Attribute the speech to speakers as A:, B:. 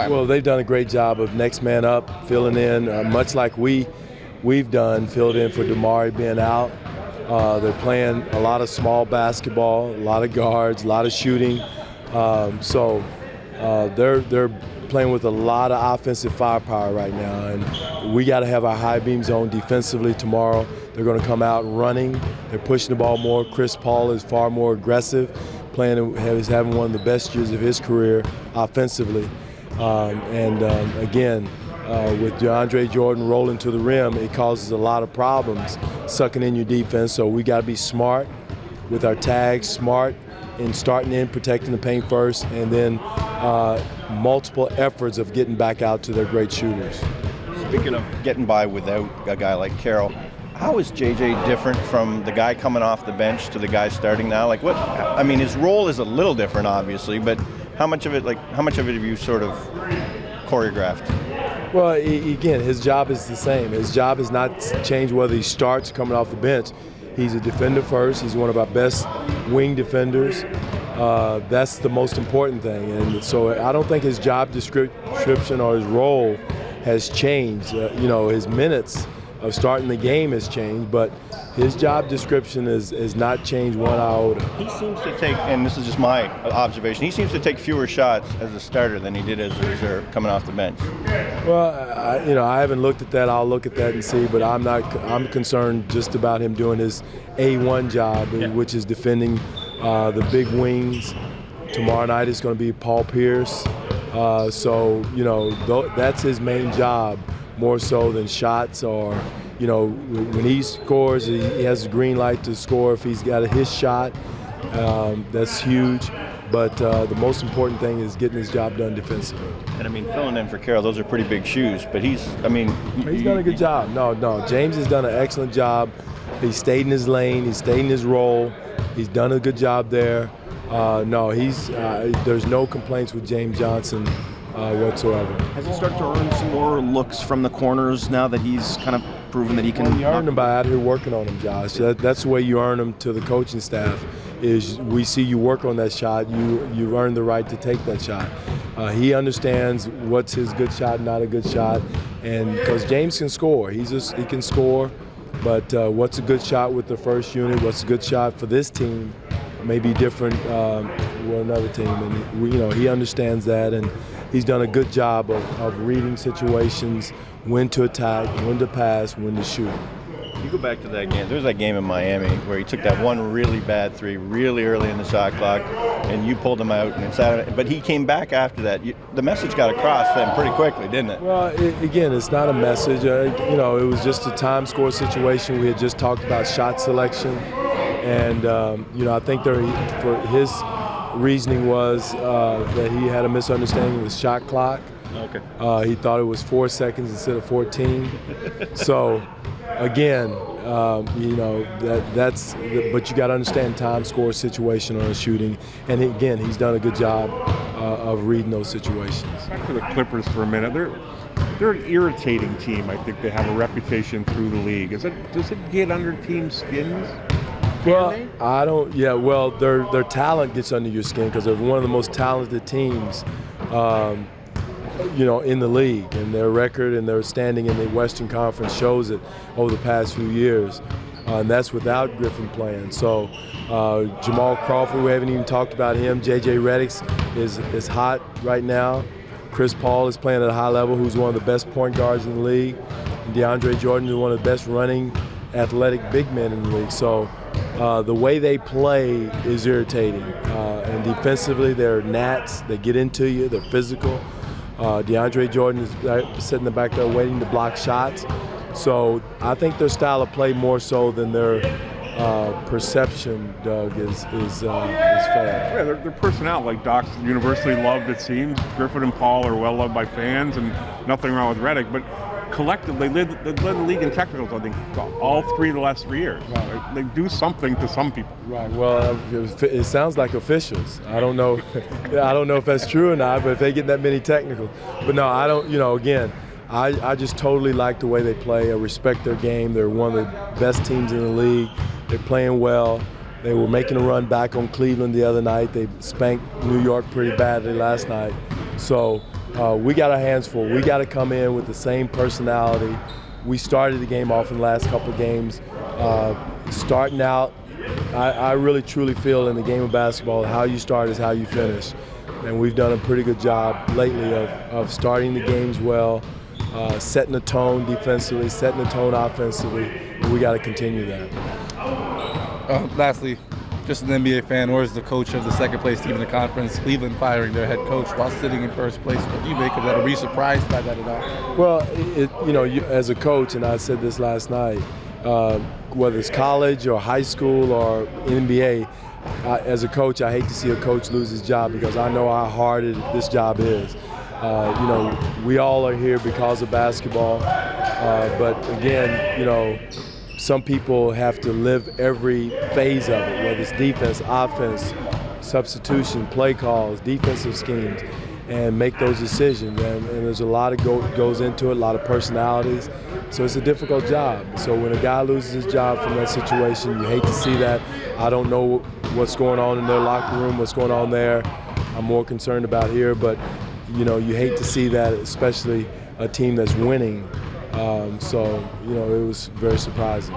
A: time?
B: Well, they've done a great job of next man up, filling in, much like we've done, filled in for Damari being out. They're playing a lot of small basketball, a lot of guards, a lot of shooting. They're playing with a lot of offensive firepower right now, and we got to have our high beam zone defensively tomorrow. They're going to come out running. They're pushing the ball more. Chris Paul is far more aggressive, is having one of the best years of his career offensively. Again, with DeAndre Jordan rolling to the rim, it causes a lot of problems sucking in your defense. So we got to be smart with our tags, smart in starting in, protecting the paint first, and then multiple efforts of getting back out to their great shooters.
A: Speaking of getting by without a guy like Carroll, how is JJ different from the guy coming off the bench to the guy starting now? Like what? I mean, his role is a little different, obviously, but how much of it have you sort of choreographed?
B: Well, again, his job is the same. His job is not changed whether he starts coming off the bench. He's a defender first. He's one of our best wing defenders. That's the most important thing. And so I don't think his job description or his role has changed. His minutes of starting the game has changed, but his job description is not changed one iota.
A: He seems to take, and this is just my observation, he seems to take fewer shots as a starter than he did as a reserve coming off the bench.
B: Well, I haven't looked at that. I'll look at that and see, but I'm concerned just about him doing his A1 job, which is defending the big wings. Tomorrow night is going to be Paul Pierce. That's his main job, more so than shots or, when he scores, he has a green light to score if he's got his shot. That's huge. But the most important thing is getting his job done defensively.
A: And I mean, filling in for Carroll, those are pretty big shoes, but he's
B: done a good job. No, James has done an excellent job. He stayed in his lane, he stayed in his role. He's done a good job there. There's no complaints with James Johnson whatsoever.
C: Has he started to earn some more looks from the corners now that he's kind of proven that he can?
B: Well, you earn them by out here working on them, Josh. That's the way you earn them to the coaching staff. Is we see you work on that shot, you earn the right to take that shot. He understands what's his good shot, not a good shot, and because James can score, he can score. But what's a good shot with the first unit? What's a good shot for this team? May be different for another team, and he understands that, and he's done a good job of reading situations, when to attack, when to pass, when to shoot.
A: You go back to that game. There was that game in Miami where he took that one really bad three really early in the shot clock, and you pulled him out. But he came back after that. The message got across then pretty quickly, didn't it?
B: Well, again, it's not a message. It was just a time score situation. We had just talked about shot selection, and I think for his reasoning was that he had a misunderstanding of the shot clock.
A: Okay.
B: He thought it was 4 seconds instead of 14. So. Again, but you got to understand time score situation on a shooting, and again, he's done a good job of reading those situations.
D: Back to the Clippers for a minute. They're an irritating team. I think they have a reputation through the league. Does it get under teams' skins?
B: Well, I don't. Yeah, well, their talent gets under your skin because they're one of the most talented teams. In the league, and their record and their standing in the Western Conference shows it over the past few years, and that's without Griffin playing. So Jamal Crawford, we haven't even talked about him. J.J. Redick is hot right now. Chris Paul is playing at a high level, who's one of the best point guards in the league. And DeAndre Jordan is one of the best running, athletic big men in the league. So the way they play is irritating, and defensively they're gnats. They get into you. They're physical. DeAndre Jordan is sitting in the back there waiting to block shots. So I think their style of play more so than their perception, Doug, is fair.
D: Yeah, their personnel, like Doc's universally loved, it seems. Griffin and Paul are well loved by fans, and nothing wrong with Redick. But collectively, they led the league in technicals, I think, all three of the last 3 years. Right. They do something to some people.
B: Right. Well, it sounds like officials. I don't know. I don't know if that's true or not. But if they get that many technicals, but no, I don't. Again, I just totally like the way they play. I respect their game. They're one of the best teams in the league. They're playing well. They were making a run back on Cleveland the other night. They spanked New York pretty badly last night. So we got our hands full. We got to come in with the same personality. We started the game off in the last couple of games. Starting out, I really truly feel in the game of basketball, how you start is how you finish. And we've done a pretty good job lately of starting the games well, setting the tone defensively, setting the tone offensively. We got to continue that.
E: Lastly, just an NBA fan, or as the coach of the second-place team in the conference, Cleveland firing their head coach while sitting in first place. What do you make of that? Are you surprised by that at all?
B: Well, as a coach, and I said this last night, whether it's college or high school or NBA, as a coach, I hate to see a coach lose his job because I know how hard this job is. We all are here because of basketball, but again, some people have to live every phase of it, whether it's defense, offense, substitution, play calls, defensive schemes, and make those decisions. And there's a lot of goes into it, a lot of personalities. So it's a difficult job. So when a guy loses his job from that situation, you hate to see that. I don't know what's going on in their locker room, what's going on there. I'm more concerned about here, but you hate to see that, especially a team that's winning. It was very surprising.